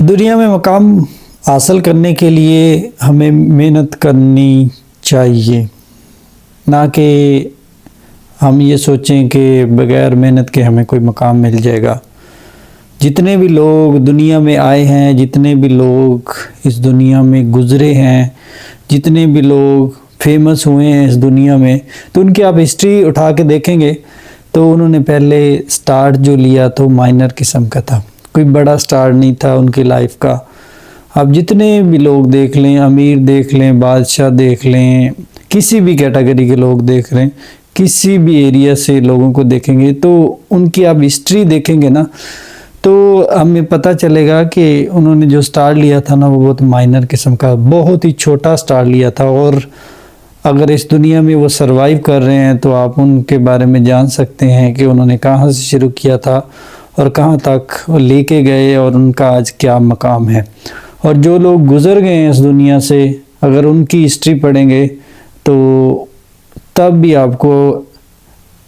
دنیا میں مقام حاصل کرنے کے لیے ہمیں محنت کرنی چاہیے، نہ کہ ہم یہ سوچیں کہ بغیر محنت کے ہمیں کوئی مقام مل جائے گا۔ جتنے بھی لوگ دنیا میں آئے ہیں، جتنے بھی لوگ اس دنیا میں گزرے ہیں، جتنے بھی لوگ فیمس ہوئے ہیں اس دنیا میں، تو ان کی آپ ہسٹری اٹھا کے دیکھیں گے تو انہوں نے پہلے سٹارٹ جو لیا تو مائنر قسم کا تھا، کوئی بڑا سٹارٹ نہیں تھا ان کی لائف کا۔ آپ جتنے بھی لوگ دیکھ لیں، امیر دیکھ لیں، بادشاہ دیکھ لیں، کسی بھی کیٹیگری کے لوگ دیکھ لیں، کسی بھی ایریا سے لوگوں کو دیکھیں گے تو ان کی آپ ہسٹری دیکھیں گے نا تو ہمیں پتہ چلے گا کہ انہوں نے جو سٹارٹ لیا تھا نا وہ بہت مائنر قسم کا، بہت ہی چھوٹا سٹارٹ لیا تھا، اور اگر اس دنیا میں وہ سروائیو کر رہے ہیں تو آپ ان کے بارے میں جان سکتے ہیں کہ انہوں نے کہاں سے شروع کیا تھا اور کہاں تک لے کے گئے اور ان کا آج کیا مقام ہے۔ اور جو لوگ گزر گئے ہیں اس دنیا سے، اگر ان کی ہسٹری پڑھیں گے تو تب بھی آپ کو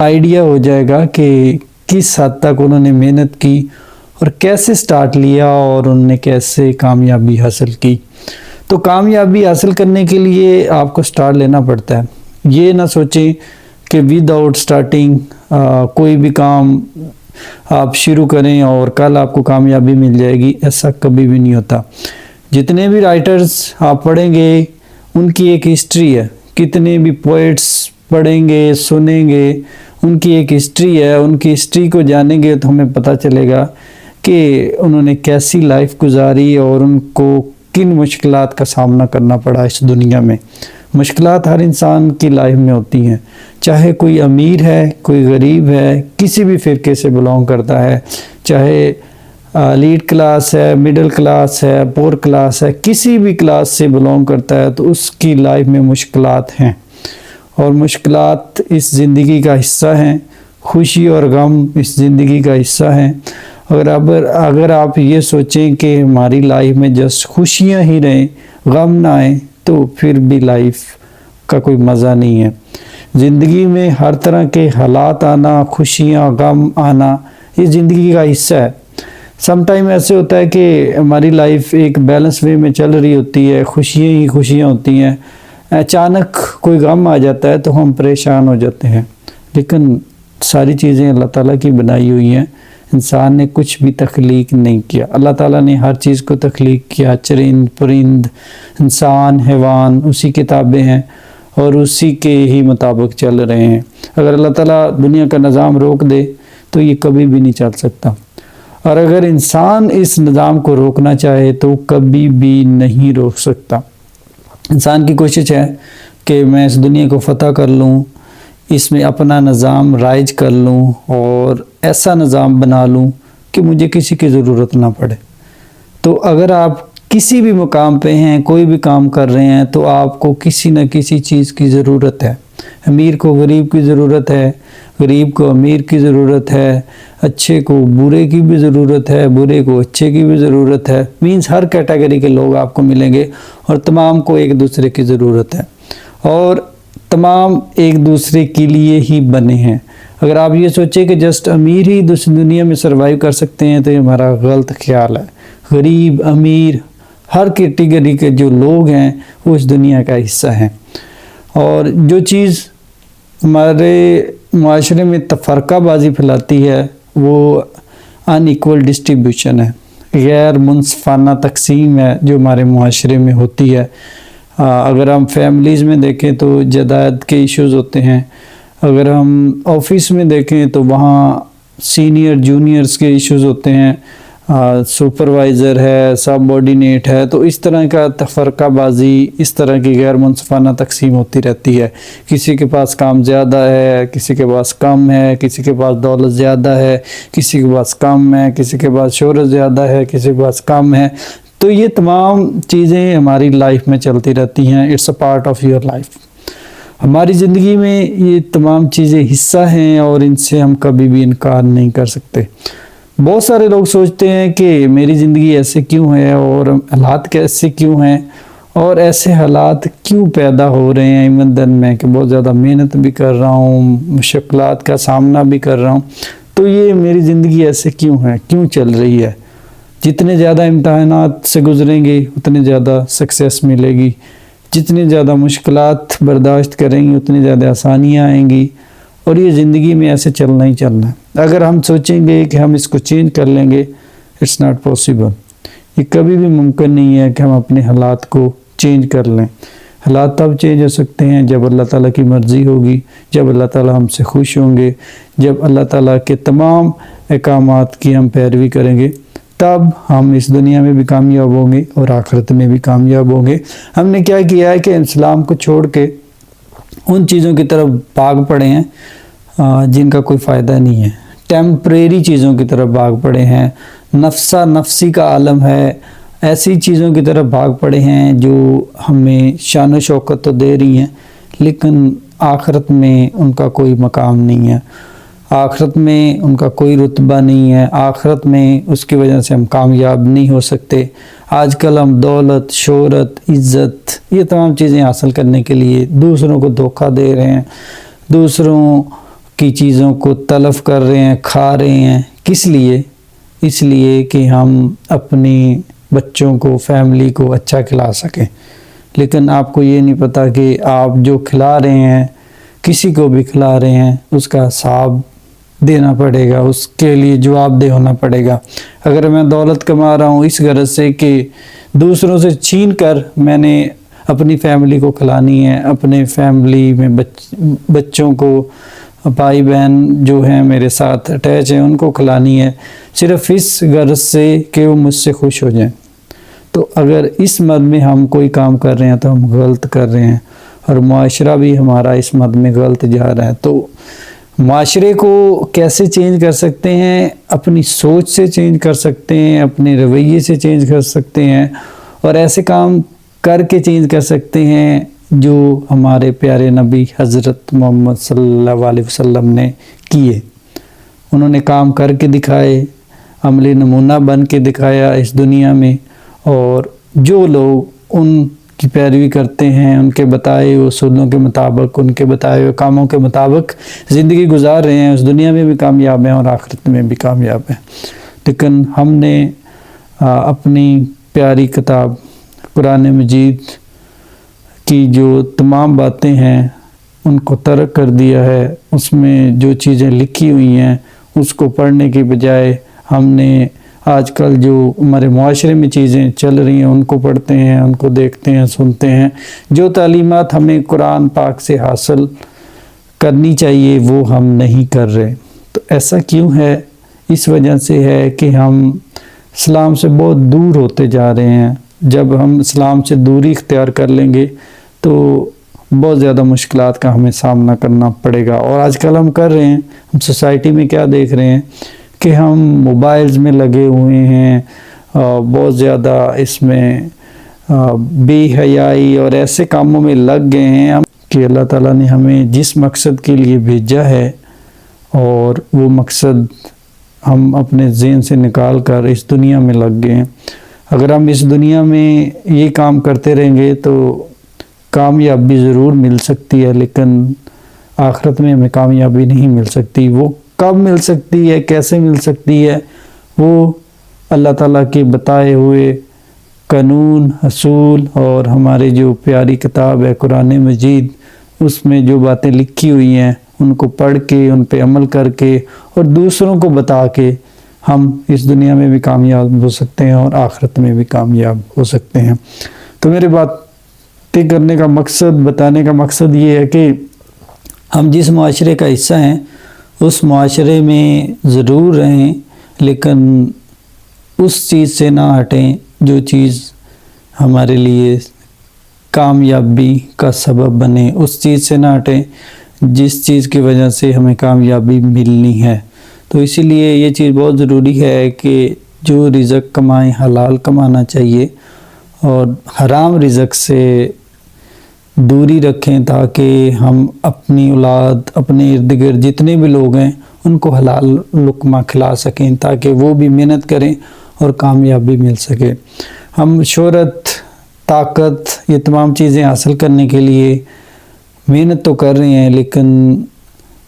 آئیڈیا ہو جائے گا کہ کس حد تک انہوں نے محنت کی اور کیسے سٹارٹ لیا اور انہوں نے کیسے کامیابی حاصل کی۔ تو کامیابی حاصل کرنے کے لیے آپ کو سٹارٹ لینا پڑتا ہے۔ یہ نہ سوچیں کہ ود آؤٹ سٹارٹنگ کوئی بھی کام آپ شروع کریں اور کل آپ کو کامیابی مل جائے گی، ایسا کبھی بھی نہیں ہوتا۔ جتنے بھی رائٹرز آپ پڑھیں گے ان کی ایک ہسٹری ہے، کتنے بھی پوئٹس پڑھیں گے سنیں گے ان کی ایک ہسٹری ہے، ان کی ہسٹری کو جانیں گے تو ہمیں پتہ چلے گا کہ انہوں نے کیسی لائف گزاری اور ان کو کن مشکلات کا سامنا کرنا پڑا اس دنیا میں۔ مشکلات ہر انسان کی لائف میں ہوتی ہیں، چاہے کوئی امیر ہے، کوئی غریب ہے، کسی بھی فرقے سے بلونگ کرتا ہے، چاہے لیڈ کلاس ہے، مڈل کلاس ہے، پور کلاس ہے، کسی بھی کلاس سے بلونگ کرتا ہے تو اس کی لائف میں مشکلات ہیں، اور مشکلات اس زندگی کا حصہ ہیں، خوشی اور غم اس زندگی کا حصہ ہیں۔ اگر آپ یہ سوچیں کہ ہماری لائف میں جسٹ خوشیاں ہی رہیں، غم نہ آئیں، تو پھر بھی لائف کا کوئی مزہ نہیں ہے۔ زندگی میں ہر طرح کے حالات آنا، خوشیاں غم آنا، یہ زندگی کا حصہ ہے۔ سم ٹائم ایسے ہوتا ہے کہ ہماری لائف ایک بیلنس وے میں چل رہی ہوتی ہے، خوشیاں ہی خوشیاں ہوتی ہیں، اچانک کوئی غم آ جاتا ہے تو ہم پریشان ہو جاتے ہیں، لیکن ساری چیزیں اللہ تعالیٰ کی بنائی ہوئی ہیں، انسان نے کچھ بھی تخلیق نہیں کیا۔ اللہ تعالیٰ نے ہر چیز کو تخلیق کیا، چرند پرند انسان حیوان اسی کتابیں ہیں اور اسی کے ہی مطابق چل رہے ہیں۔ اگر اللہ تعالیٰ دنیا کا نظام روک دے تو یہ کبھی بھی نہیں چل سکتا، اور اگر انسان اس نظام کو روکنا چاہے تو کبھی بھی نہیں روک سکتا۔ انسان کی کوشش ہے کہ میں اس دنیا کو فتح کر لوں، اس میں اپنا نظام رائج کر لوں اور ایسا نظام بنا لوں کہ مجھے کسی کی ضرورت نہ پڑے۔ تو اگر آپ کسی بھی مقام پہ ہیں، کوئی بھی کام کر رہے ہیں تو آپ کو کسی نہ کسی چیز کی ضرورت ہے۔ امیر کو غریب کی ضرورت ہے، غریب کو امیر کی ضرورت ہے، اچھے کو برے کی بھی ضرورت ہے، برے کو اچھے کی بھی ضرورت ہے۔ مینز ہر کیٹیگری کے لوگ آپ کو ملیں گے اور تمام کو ایک دوسرے کی ضرورت ہے، اور تمام ایک دوسرے کے لیے ہی بنے ہیں۔ اگر آپ یہ سوچیں کہ جسٹ امیر ہی دنیا میں سروائیو کر سکتے ہیں تو یہ ہمارا غلط خیال ہے۔ غریب امیر ہر کیٹیگری کے جو لوگ ہیں وہ اس دنیا کا حصہ ہیں، اور جو چیز ہمارے معاشرے میں تفرقہ بازی پھیلاتی ہے وہ ان ایکول ڈسٹریبیوشن ہے، غیر منصفانہ تقسیم ہے جو ہمارے معاشرے میں ہوتی ہے۔ اگر ہم فیملیز میں دیکھیں تو جائیداد کے ایشوز ہوتے ہیں، اگر ہم آفس میں دیکھیں تو وہاں سینئر جونیئرز کے ایشوز ہوتے ہیں، سپروائزر ہے، سب آرڈینیٹ ہے، تو اس طرح کا تفرقہ بازی، اس طرح کی غیر منصفانہ تقسیم ہوتی رہتی ہے۔ کسی کے پاس کام زیادہ ہے، کسی کے پاس کم ہے، کسی کے پاس دولت زیادہ ہے، کسی کے پاس کم ہے، کسی کے پاس شہرت زیادہ ہے، کسی کے پاس کم ہے۔ تو یہ تمام چیزیں ہماری لائف میں چلتی رہتی ہیں، it's a part of your life. ہماری زندگی میں یہ تمام چیزیں حصہ ہیں اور ان سے ہم کبھی بھی انکار نہیں کر سکتے۔ بہت سارے لوگ سوچتے ہیں کہ میری زندگی ایسے کیوں ہے اور حالات کیسے کیوں ہیں اور ایسے حالات کیوں پیدا ہو رہے ہیں ایمن میں کہ بہت زیادہ محنت بھی کر رہا ہوں، مشکلات کا سامنا بھی کر رہا ہوں، تو یہ میری زندگی ایسے کیوں ہے، کیوں چل رہی ہے؟ جتنے زیادہ امتحانات سے گزریں گے اتنے زیادہ سکسیس ملے گی، جتنی زیادہ مشکلات برداشت کریں گے اتنی زیادہ آسانیاں آئیں گی، اور یہ زندگی میں ایسے چلنا ہی چلنا ہے۔ اگر ہم سوچیں گے کہ ہم اس کو چینج کر لیں گے، اٹس ناٹ پاسبل، یہ کبھی بھی ممکن نہیں ہے کہ ہم اپنے حالات کو چینج کر لیں۔ حالات تب چینج ہو سکتے ہیں جب اللہ تعالیٰ کی مرضی ہوگی، جب اللہ تعالیٰ ہم سے خوش ہوں گے، جب اللہ تعالیٰ کے تمام احکامات کی ہم پیروی کریں گے، تب ہم اس دنیا میں بھی کامیاب ہوں گے اور آخرت میں بھی کامیاب ہوں گے۔ ہم نے کیا کیا ہے کہ اسلام کو چھوڑ کے ان چیزوں کی طرف بھاگ پڑے ہیں جن کا کوئی فائدہ نہیں ہے، ٹیمپریری چیزوں کی طرف بھاگ پڑے ہیں، نفسا نفسی کا عالم ہے، ایسی چیزوں کی طرف بھاگ پڑے ہیں جو ہمیں شان و شوکت تو دے رہی ہیں لیکن آخرت میں ان کا کوئی مقام نہیں ہے، آخرت میں ان کا کوئی رتبہ نہیں ہے، آخرت میں اس کی وجہ سے ہم کامیاب نہیں ہو سکتے۔ آج کل ہم دولت، شہرت، عزت، یہ تمام چیزیں حاصل کرنے کے لیے دوسروں کو دھوکہ دے رہے ہیں، دوسروں کی چیزوں کو تلف کر رہے ہیں، کھا رہے ہیں۔ کس لیے؟ اس لیے کہ ہم اپنی بچوں کو، فیملی کو اچھا کھلا سکیں، لیکن آپ کو یہ نہیں پتہ کہ آپ جو کھلا رہے ہیں، کسی کو بھی کھلا رہے ہیں، اس کا حساب دینا پڑے گا، اس کے لیے جواب دہ ہونا پڑے گا۔ اگر میں دولت کما رہا ہوں اس غرض سے کہ دوسروں سے چھین کر میں نے اپنی فیملی کو کھلانی ہے، اپنے فیملی میں بچوں کو، بھائی بہن جو ہیں میرے ساتھ اٹیچ ہیں ان کو کھلانی ہے، صرف اس غرض سے کہ وہ مجھ سے خوش ہو جائیں، تو اگر اس مد میں ہم کوئی کام کر رہے ہیں تو ہم غلط کر رہے ہیں، اور معاشرہ بھی ہمارا اس مد میں غلط جا رہا ہے۔ تو معاشرے کو کیسے چینج کر سکتے ہیں؟ اپنی سوچ سے چینج کر سکتے ہیں، اپنے رویے سے چینج کر سکتے ہیں، اور ایسے کام کر کے چینج کر سکتے ہیں جو ہمارے پیارے نبی حضرت محمد صلی اللہ علیہ وسلم نے کیے۔ انہوں نے کام کر کے دکھائے، عملی نمونہ بن کے دکھایا اس دنیا میں، اور جو لوگ ان کی پیروی کرتے ہیں، ان کے بتائے ہوئے اصولوں کے مطابق، ان کے بتائے ہوئے کاموں کے مطابق زندگی گزار رہے ہیں، اس دنیا میں بھی کامیاب ہیں اور آخرت میں بھی کامیاب ہیں۔ لیکن ہم نے اپنی پیاری کتاب قرآن مجید کی جو تمام باتیں ہیں ان کو ترک کر دیا ہے، اس میں جو چیزیں لکھی ہوئی ہیں اس کو پڑھنے کے بجائے ہم نے آج کل جو ہمارے معاشرے میں چیزیں چل رہی ہیں ان کو پڑھتے ہیں، ان کو دیکھتے ہیں، سنتے ہیں۔ جو تعلیمات ہمیں قرآن پاک سے حاصل کرنی چاہیے وہ ہم نہیں کر رہے۔ تو ایسا کیوں ہے؟ اس وجہ سے ہے کہ ہم اسلام سے بہت دور ہوتے جا رہے ہیں۔ جب ہم اسلام سے دوری اختیار کر لیں گے تو بہت زیادہ مشکلات کا ہمیں سامنا کرنا پڑے گا، اور آج کل ہم کر رہے ہیں۔ ہم سوسائٹی میں کیا دیکھ رہے ہیں کہ ہم موبائلز میں لگے ہوئے ہیں، بہت زیادہ اس میں بے حیائی اور ایسے کاموں میں لگ گئے ہیں کہ اللہ تعالیٰ نے ہمیں جس مقصد کے لیے بھیجا ہے اور وہ مقصد ہم اپنے ذہن سے نکال کر اس دنیا میں لگ گئے ہیں۔ اگر ہم اس دنیا میں یہ کام کرتے رہیں گے تو کامیابی ضرور مل سکتی ہے، لیکن آخرت میں ہمیں کامیابی نہیں مل سکتی۔ وہ کب مل سکتی ہے، کیسے مل سکتی ہے؟ وہ اللہ تعالیٰ کے بتائے ہوئے قانون، اصول، اور ہمارے جو پیاری کتاب ہے قرآن مجید، اس میں جو باتیں لکھی ہوئی ہیں ان کو پڑھ کے، ان پہ عمل کر کے اور دوسروں کو بتا کے ہم اس دنیا میں بھی کامیاب ہو سکتے ہیں اور آخرت میں بھی کامیاب ہو سکتے ہیں۔ تو میرے باتیں کرنے کا مقصد، بتانے کا مقصد یہ ہے کہ ہم جس معاشرے کا حصہ ہیں اس معاشرے میں ضرور رہیں، لیکن اس چیز سے نہ ہٹیں جو چیز ہمارے لیے کامیابی کا سبب بنے، اس چیز سے نہ ہٹیں جس چیز کی وجہ سے ہمیں کامیابی ملنی ہے۔ تو اسی لیے یہ چیز بہت ضروری ہے کہ جو رزق کمائیں حلال کمانا چاہیے، اور حرام رزق سے دوری رکھیں تاکہ ہم اپنی اولاد، اپنے ارد گرد جتنے بھی لوگ ہیں ان کو حلال لقمہ کھلا سکیں تاکہ وہ بھی محنت کریں اور کامیابی مل سکے۔ ہم شہرت، طاقت، یہ تمام چیزیں حاصل کرنے کے لیے محنت تو کر رہے ہیں، لیکن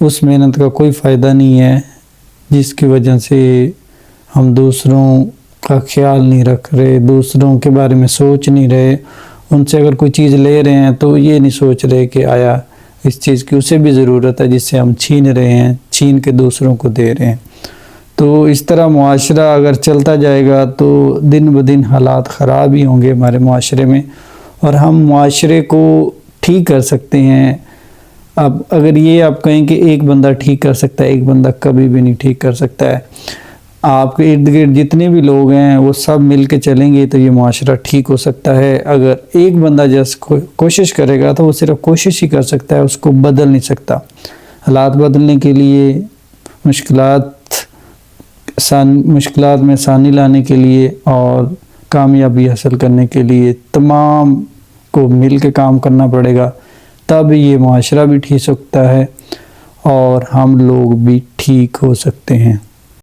اس محنت کا کوئی فائدہ نہیں ہے، جس کی وجہ سے ہم دوسروں کا خیال نہیں رکھ رہے، دوسروں کے بارے میں سوچ نہیں رہے، ان سے اگر کوئی چیز لے رہے ہیں تو یہ نہیں سوچ رہے کہ آیا اس چیز کی اسے بھی ضرورت ہے جس سے ہم چھین رہے ہیں، چھین کے دوسروں کو دے رہے ہیں۔ تو اس طرح معاشرہ اگر چلتا جائے گا تو دن بدن حالات خراب ہی ہوں گے ہمارے معاشرے میں، اور ہم معاشرے کو ٹھیک کر سکتے ہیں۔ اب اگر یہ آپ کہیں کہ ایک بندہ ٹھیک کر سکتا ہے، ایک بندہ کبھی بھی نہیں ٹھیک کر سکتا ہے۔ آپ کے ارد گرد جتنے بھی لوگ ہیں وہ سب مل کے چلیں گے تو یہ معاشرہ ٹھیک ہو سکتا ہے۔ اگر ایک بندہ جیسے کوشش کرے گا تو وہ صرف کوشش ہی کر سکتا ہے، اس کو بدل نہیں سکتا۔ حالات بدلنے کے لیے، مشکلات میں آسانی لانے کے لیے اور کامیابی حاصل کرنے کے لیے تمام کو مل کے کام کرنا پڑے گا، تب یہ معاشرہ بھی ٹھیک سکتا ہے اور ہم لوگ بھی ٹھیک ہو سکتے ہیں۔